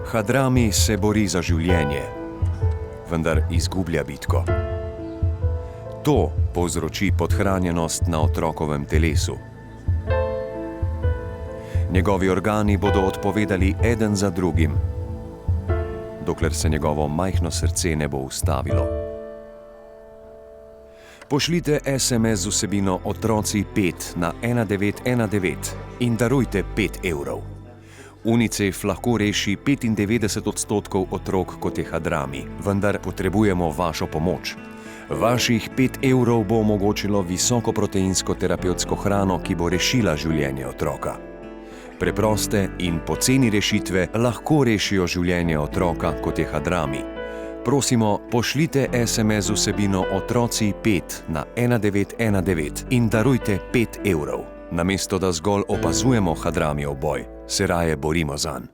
Hadrami se bori za življenje, vendar izgublja bitko. To povzroči podhranjenost na otrokovem telesu. Njegovi organi bodo odpovedali eden za drugim, dokler se njegovo majhno srce ne bo ustavilo. Pošljite SMS z vsebino Otroci 5 na 1919 in darujte 5 evrov. UNICEF lahko reši 95% otrok, kot je Hadrami, vendar potrebujemo vašo pomoč. Vaših 5 evrov bo omogočilo visokoproteinsko terapevtsko hrano, ki bo rešila življenje otroka. Preproste in poceni rešitve lahko rešijo življenje otroka, kot je Hadrami. Prosimo, pošljite SMS z vsebino Otroci 5 na 1919 in darujte 5 evrov. Namesto da zgolj opazujemo Hadramijev boj, se raje borimo zanj.